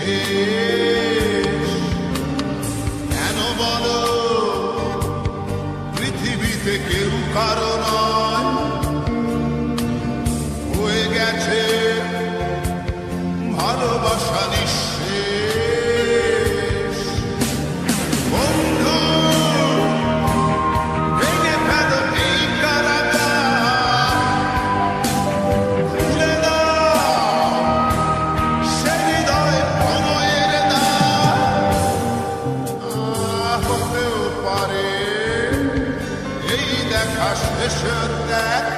শেষ। কেন বলো পৃথিবীতে কেউ কারো নয়, হয়ে গেছে ভালোবাসা নিঃশেষ। বন্ধু ভেঙে ফেলো এই কারাগার, খুলে দাও সে হৃদয় প্রণয়ের দ্বার। হতেও পারে এই দেখা শেষের দেখা।